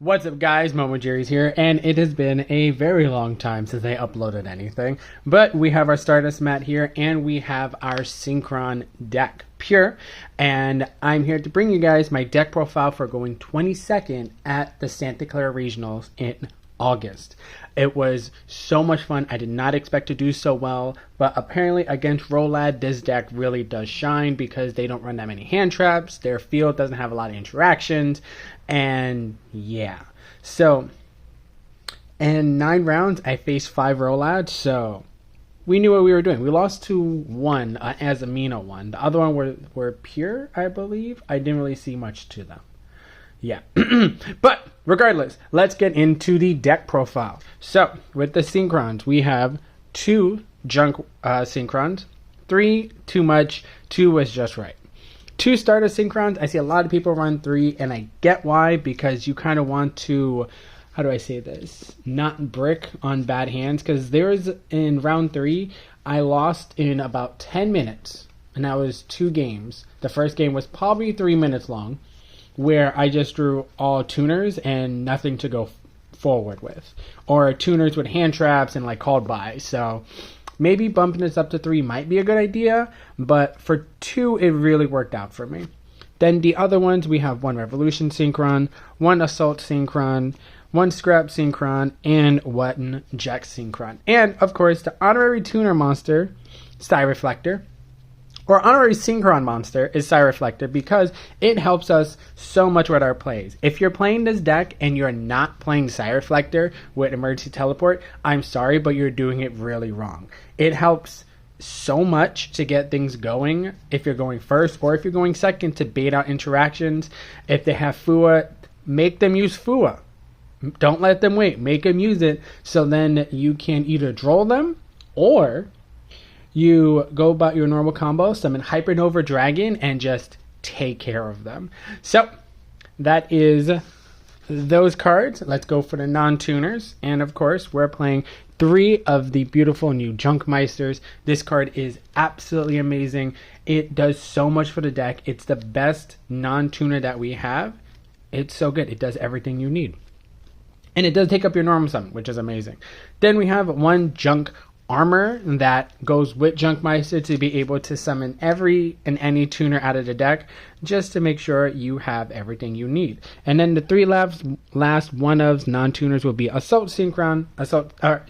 What's up guys, Momo Jerry's here, and it has been a very long time since I uploaded anything, but we have our Stardust mat here, and we have our Synchron deck, Pure, and I'm here to bring you guys my deck profile for going 22nd at the Santa Clara Regionals in August. It was so much fun. I did not expect to do so well, but apparently against Rolad, this deck really does shine because they don't run that many hand traps, their field doesn't have a lot of interactions, and yeah. So, in 9 rounds, I faced 5 Rolads, so we knew what we were doing. We lost to one as Amino one. The other one were Pure, I believe. I didn't really see much to them. Yeah. But regardless, let's get into the deck profile. So, with the Synchrons, we have 2 junk Synchrons, 3 too much, 2 was just right. 2 starter Synchrons, I see a lot of people run 3, and I get why, because you kind of want to, how do I say this, not brick on bad hands, because there was, in round 3, I lost in about 10 minutes, and that was 2 games. The first game was probably 3 minutes long, where I just drew all tuners and nothing to go forward with, or tuners with hand traps and like called by. So maybe bumping this up to 3 might be a good idea, but for 2 it really worked out for me. Then the other ones, we have 1 Revolution Synchron, 1 Assault Synchron, 1 Scrap Synchron, and 1 Jack Synchron. And of course the honorary tuner monster, Psy Reflector, or honorary Synchron monster is Psy Reflector, because it helps us so much with our plays. If you're playing this deck and you're not playing Psy Reflector with Emergency Teleport, I'm sorry, but you're doing it really wrong. It helps so much to get things going if you're going first, or if you're going second, to bait out interactions. If they have Fua, make them use Fua. Don't let them wait. Make them use it, so then you can either draw them, or you go about your normal combo, summon Hypernova Dragon, and just take care of them. So, that is those cards. Let's go for the non-tuners. And of course, we're playing 3 of the beautiful new Junkmeisters. This card is absolutely amazing. It does so much for the deck. It's the best non-tuner that we have. It's so good. It does everything you need. And it does take up your normal summon, which is amazing. Then we have 1 Junk Armor that goes with Junkmeister to be able to summon every and any tuner out of the deck, just to make sure you have everything you need. And then the 3 last one-ofs non-tuners will be Assault Synchron,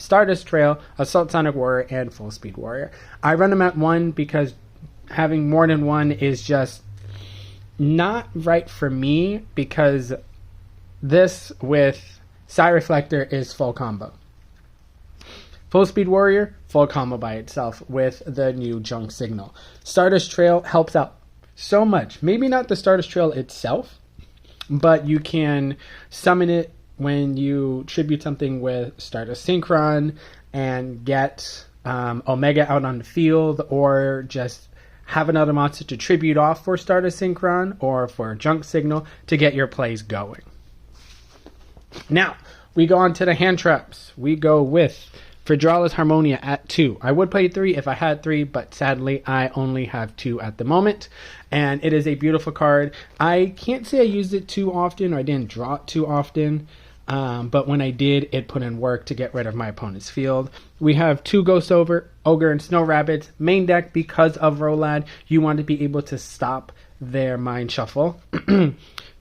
Stardust Trail, Assault Sonic Warrior, and Full Speed Warrior. I run them at 1 because having more than 1 is just not right for me, because this with Psy Reflector is full combo. Full Speed Warrior, full combo by itself with the new Junk Signal. Stardust Trail helps out so much. Maybe not the Stardust Trail itself, but you can summon it when you tribute something with Stardust Synchron and get Omega out on the field, or just have another monster to tribute off for Stardust Synchron or for Junk Signal to get your plays going. Now, we go on to the hand traps. We go with Fidralis Harmonia at 2. I would play 3 if I had 3, but sadly I only have 2 at the moment. And it is a beautiful card. I can't say I used it too often, or I didn't draw it too often. But when I did, it put in work to get rid of my opponent's field. We have 2 Ghost Ogre and Snow Rabbits. Main deck, because of Rolad, you want to be able to stop their Mind Shuffle.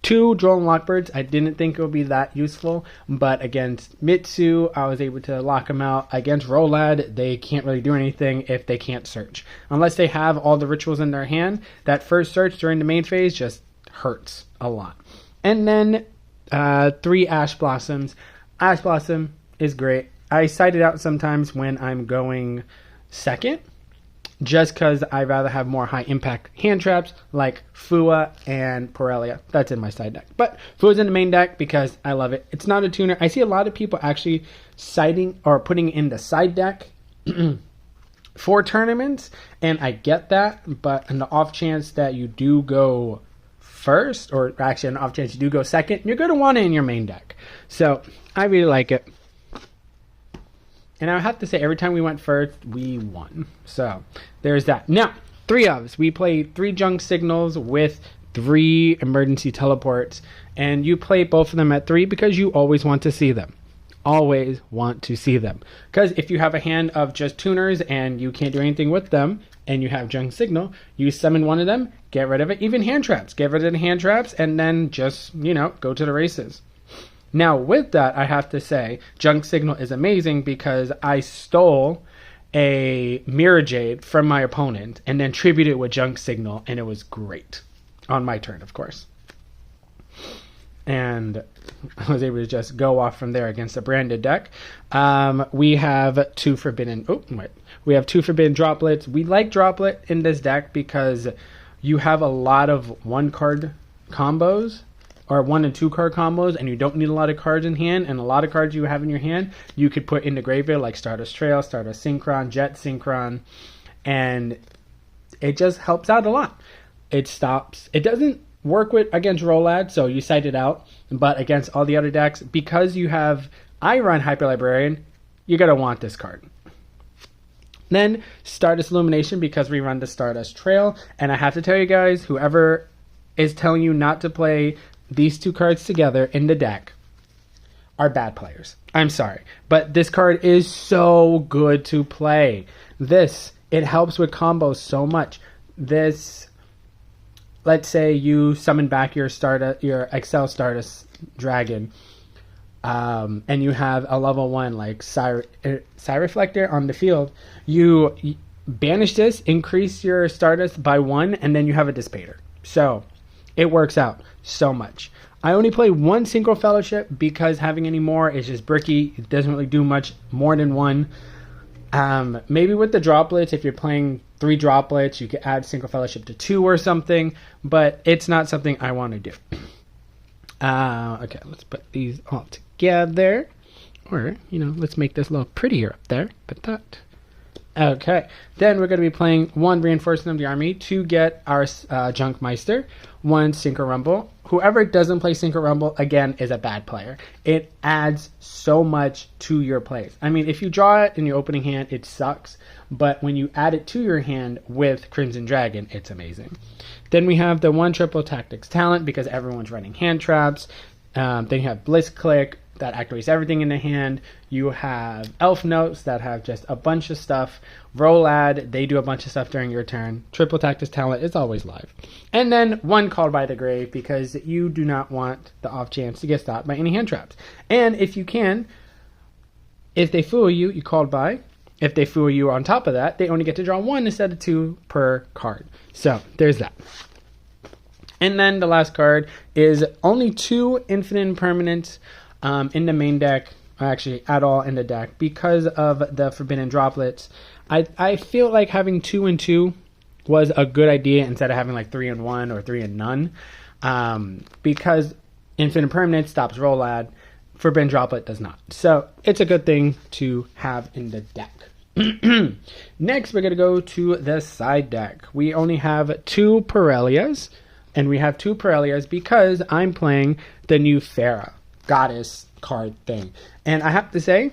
2 Drone Lockbirds. I didn't think it would be that useful, but against Mitsu, I was able to lock them out. Against Rolad, they can't really do anything if they can't search. Unless they have all the rituals in their hand, that first search during the main phase just hurts a lot. And then 3 Ash Blossoms. Ash Blossom is great. I side it out sometimes when I'm going second, just because I'd rather have more high impact hand traps like Fua and Porelia. That's in my side deck. But Fua's in the main deck because I love it. It's not a tuner. I see a lot of people actually citing or putting in the side deck for tournaments, and I get that, but on the off chance that you do go first, or actually on the off chance you do go second, you're going to want it in your main deck. So I really like it. And I have to say, every time we went first, we won. So there's that. Now, 3 ofs. We played 3 Junk Signals with 3 emergency teleports, and you play both of them at 3 because you always want to see them. Always want to see them. Because if you have a hand of just tuners and you can't do anything with them, and you have junk signal, you summon one of them, get rid of it. Even hand traps, get rid of the hand traps, and then just, go to the races. Now with that, I have to say, junk signal is amazing because I stole a Mirror Jade from my opponent and then tributed it with junk signal, and it was great. On my turn, of course. And I was able to just go off from there against a branded deck. We have 2 forbidden. We have 2 forbidden droplets. We like droplet in this deck because you have a lot of 1-card combos or 1 and 2 card combos, and you don't need a lot of cards in hand. And a lot of cards you have in your hand, you could put in the graveyard like Stardust Trail, Stardust Synchron, Jet Synchron, and it just helps out a lot. It stops. It doesn't work with against Rolad, so you cite it out, but against all the other decks, because you have I run Hyper Librarian, you're gonna want this card. Then Stardust Illumination, because we run the Stardust Trail, and I have to tell you guys, whoever is telling you not to play these 2 cards together in the deck are bad players. I'm sorry, but this card is so good to play. It helps with combos so much. Let's say you summon back your Excel Stardust Dragon, and you have a level 1 like Psy Reflector on the field. You banish this, increase your Stardust by 1, and then you have a Dissipator. So it works out so much. I only play 1 Synchro Fellowship because having any more is just bricky. It doesn't really do much more than 1. Maybe with the droplets, if you're playing 3 droplets, you could add Synchro Fellowship to 2 or something, but it's not something I want to do. Okay, let's put these all together. Or, let's make this a little prettier up there. Put that. Okay, then we're going to be playing 1 Reinforcement of the Army to get our Junk Meister, 1 Synchro Rumble. Whoever doesn't play Synchro Rumble, again, is a bad player. It adds so much to your plays. I mean, if you draw it in your opening hand, it sucks. But when you add it to your hand with Crimson Dragon, it's amazing. Then we have the 1 Triple Tactics Talent because everyone's running hand traps. Then you have Bliss Click that activates everything in the hand. You have Elf Notes that have just a bunch of stuff. Rolad, they do a bunch of stuff during your turn. Triple Tactics Talent is always live. And then 1 Called by the Grave because you do not want the off chance to get stopped by any hand traps. And if you can, if they fool you, you called by. If they fool you on top of that, they only get to draw 1 instead of 2 per card. So there's that. And then the last card is only 2 Infinite Impermanents in the main deck, actually at all in the deck, because of the Forbidden Droplets. I feel like having 2 and 2 was a good idea instead of having like 3 and 1 or 3 and none, because Infinite Impermanence stops Rolad, Forbidden Droplet does not. So it's a good thing to have in the deck. Next, we're going to go to the side deck. We only have 2 Pirellias, and we have 2 Pirellias because I'm playing the new Farah Goddess card thing. And I have to say,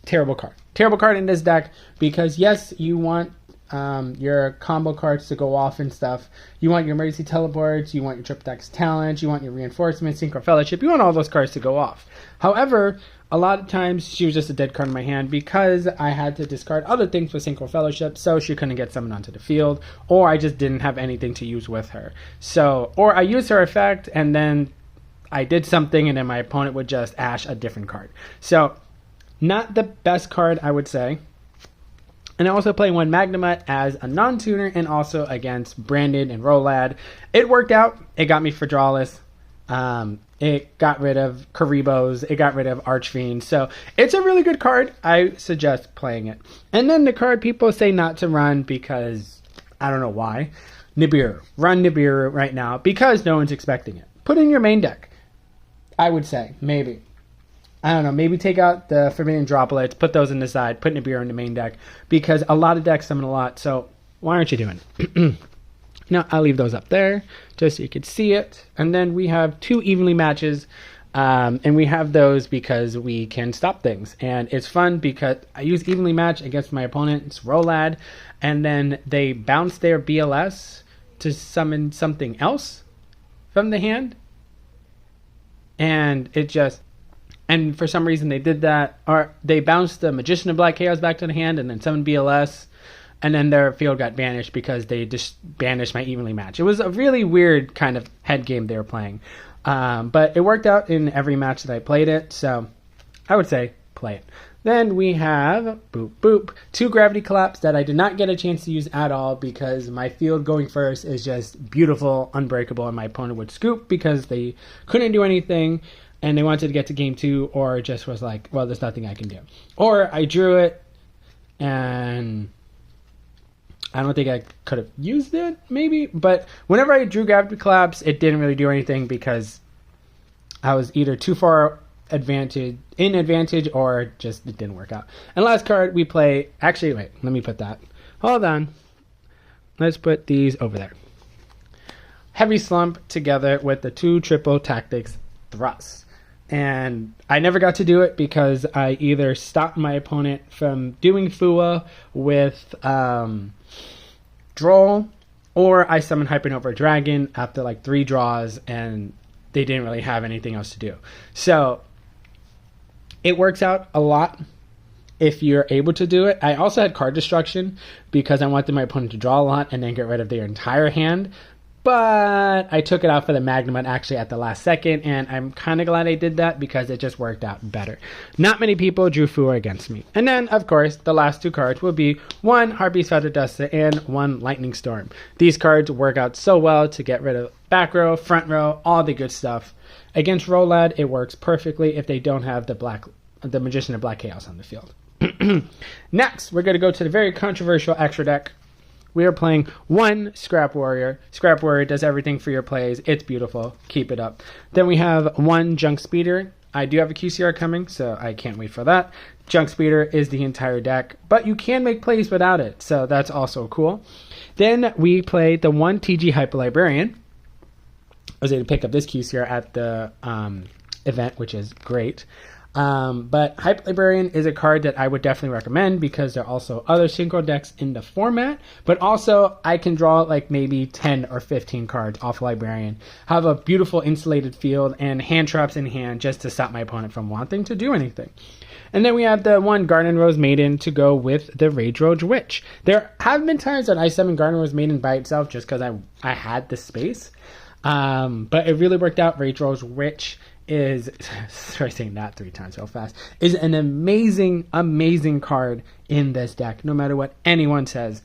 terrible card. Terrible card in this deck because, yes, you want your combo cards to go off and stuff. You want your emergency teleports, you want your triple dex talent, you want your reinforcement, synchro fellowship, you want all those cards to go off. However, a lot of times she was just a dead card in my hand because I had to discard other things for synchro fellowship, so she couldn't get summoned onto the field, or I just didn't have anything to use with her. So, or I used her effect and then I did something and then my opponent would just ash a different card. So, not the best card, I would say. And I also play 1 Magnemite as a non-tuner and also against Branded and Rolad. It worked out. It got me for drawless. It got rid of Karibos. It got rid of Archfiend. So it's a really good card. I suggest playing it. And then the card people say not to run because I don't know why. Nibiru. Run Nibiru right now because no one's expecting it. Put it in your main deck. I would say. Maybe. I don't know, maybe take out the Forbidden Droplets, put those in the side, put Nibiru in the main deck, because a lot of decks summon a lot, so why aren't you doing it? Now, I'll leave those up there, just so you can see it. And then we have 2 evenly matches, and we have those because we can stop things. And it's fun because I use evenly match against my opponent, it's Rolad, and then they bounce their BLS to summon something else, from the hand. And and for some reason they did that, or they bounced the Magician of Black Chaos back to the hand and then summoned BLS, and then their field got banished because they just banished my evenly match. It was a really weird kind of head game they were playing. But it worked out in every match that I played it, so I would say play it. Then we have, boop, boop, 2 Gravity Collapse that I did not get a chance to use at all because my field going first is just beautiful, unbreakable, and my opponent would scoop because they couldn't do anything and they wanted to get to game 2, or just was like, well, there's nothing I can do. Or I drew it and I don't think I could have used it, maybe, but whenever I drew Gravity Collapse, it didn't really do anything because I was either too far advantage or just it didn't work out. And last card we play, actually wait, let me put that, hold on, let's put these over there. Heavy Slump together with the 2 triple tactics thrust. And I never got to do it because I either stopped my opponent from doing Fua with Droll, or I summoned Hypernova Dragon after like 3 draws and they didn't really have anything else to do. So it works out a lot if you're able to do it. I also had card destruction because I wanted my opponent to draw a lot and then get rid of their entire hand. But I took it out for the Magnum actually at the last second, and I'm kind of glad I did that because it just worked out better. Not many people drew Fua against me. And then, of course, the last 2 cards will be 1 Harpy's Feather Duster and 1 Lightning Storm. These cards work out so well to get rid of back row, front row, all the good stuff. Against Rolad, it works perfectly if they don't have the Magician of Black Chaos on the field. Next, we're going to go to the very controversial extra deck. We are playing 1 Scrap Warrior. Scrap Warrior does everything for your plays. It's beautiful. Keep it up. Then we have 1 Junk Speeder. I do have a QCR coming, so I can't wait for that. Junk Speeder is the entire deck, but you can make plays without it, so that's also cool. Then we play the 1 TG Hyper Librarian. I was able to pick up this QCR at the event, which is great. But Hyper Librarian is a card that I would definitely recommend because there are also other synchro decks in the format, but also I can draw like maybe 10 or 15 cards off Librarian, have a beautiful insulated field, and hand traps in hand just to stop my opponent from wanting to do anything. And then we have the 1 Garden Rose Maiden to go with the Rage Roach Witch. There have been times that I summoned Garden Rose Maiden by itself just because I had the space, but it really worked out. Rage Roach Witch is, sorry saying that 3 times so fast, is an amazing, amazing card in this deck, no matter what anyone says.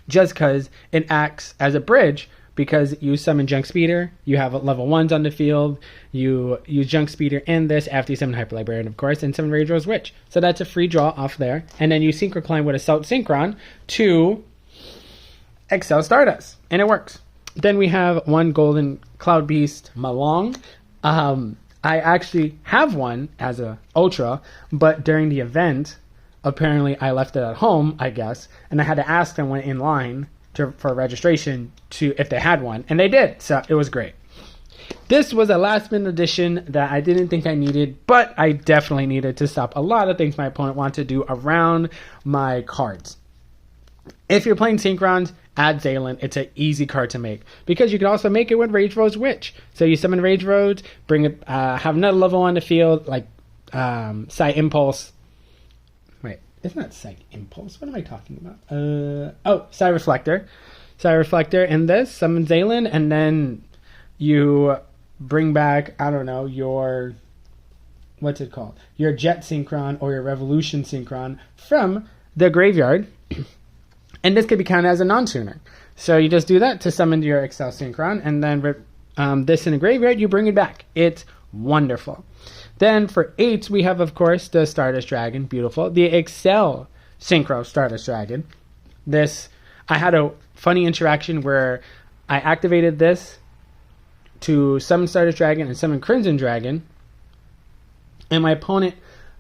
Just because it acts as a bridge, because you summon Junk Speeder, you have level 1s on the field, you use Junk Speeder in this after you summon Hyper Librarian, of course, and summon Rage Rose Witch. So that's a free draw off there. And then you Synchro Climb with Assault Synchron to Excel Stardust, and it works. Then we have 1 Golden Cloud Beast Malong. I actually have one as a Ultra, but during the event, apparently I left it at home, I guess, and I had to ask them when in line for registration if they had one, and they did, so it was great. This was a last minute addition that I didn't think I needed, but I definitely needed to stop a lot of things my opponent wanted to do around my cards. If you're playing Synchrons, add Zaylin. It's an easy card to make because you can also make it with Rage Rose Witch. So you summon Rage Rose, bring it, have another level on the field like Psy Impulse. Wait, isn't that Psy Impulse? What am I talking about? Psy Reflector. Psy Reflector in this, summon Zaylin, and then you bring back, I don't know, your, what's it called? Your Jet Synchron or your Revolution Synchron from the graveyard. And this could be counted as a non-tuner. So you just do that to summon your Excel Synchron, and then this in the graveyard, you bring it back. It's wonderful. Then for 8, we have, of course, the Stardust Dragon. Beautiful. The Excel Synchro Stardust Dragon. This, I had a funny interaction where I activated this to summon Stardust Dragon and summon Crimson Dragon, and my opponent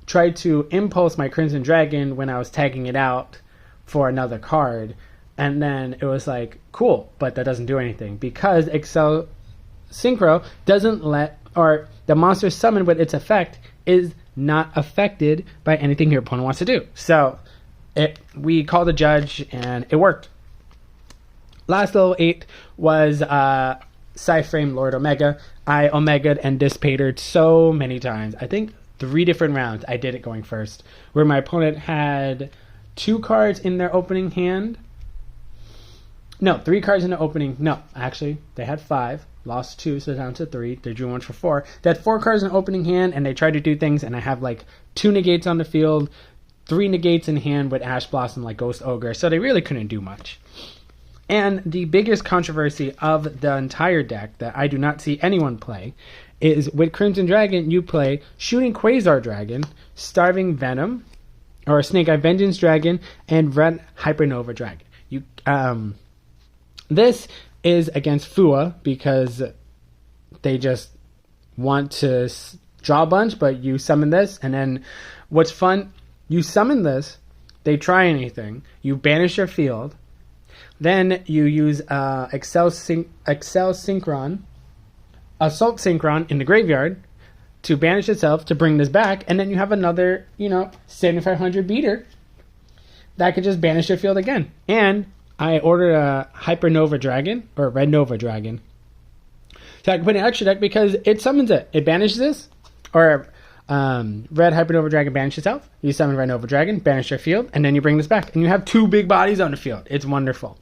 tried to impulse my Crimson Dragon when I was tagging it out for another card, and then it was like, cool, but that doesn't do anything because Excel Synchro doesn't let, or the monster summoned with its effect is not affected by anything your opponent wants to do. So we called a judge and it worked. Last level 8 was Psy-Frame Lord Omega. I Omega'd and Dissipated so many times. I think 3 different rounds I did it going first, where my opponent had 2 cards in their opening hand. No, 3 cards in the opening. No, actually, they had 5. Lost 2, so down to 3. They drew 1 for 4. They had 4 cards in the opening hand, and they tried to do things, and I have like 2 negates on the field, 3 negates in hand with Ash Blossom like Ghost Ogre, so they really couldn't do much. And the biggest controversy of the entire deck that I do not see anyone play is with Crimson Dragon, you play Shooting Quasar Dragon, Starving Venom, or Snake Eye Vengeance Dragon, and Red Hypernova Dragon. This is against Fua because they just want to draw a bunch, but you summon this, and then what's fun, you summon this, they try anything, you banish your field, then you use Assault Synchron in the graveyard to banish itself to bring this back, and then you have another, 7,500 beater that could just banish your field again. And I ordered a Hypernova Dragon, or a Red Nova Dragon, so I can put an extra deck because it summons it. It banishes this, or Red Hypernova Dragon banishes itself. You summon Red Nova Dragon, banish your field, and then you bring this back. And you have 2 big bodies on the field. It's wonderful.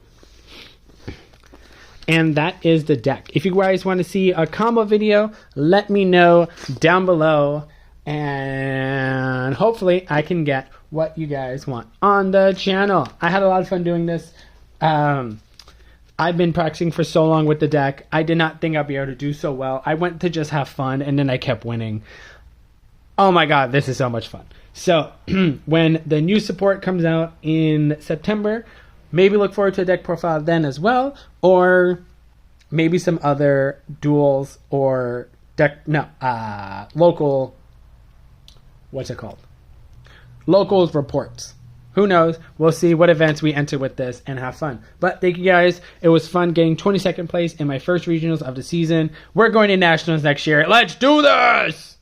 And that is the deck. If you guys want to see a combo video, let me know down below. And hopefully I can get what you guys want on the channel. I had a lot of fun doing this. I've been practicing for so long with the deck. I did not think I'd be able to do so well. I went to just have fun, and then I kept winning. Oh my god, this is so much fun. So, when the new support comes out in September, maybe look forward to a deck profile then as well, or maybe some other duels or local, locals reports. Who knows? We'll see what events we enter with this and have fun. But thank you guys. It was fun getting 22nd place in my first regionals of the season. We're going to nationals next year. Let's do this!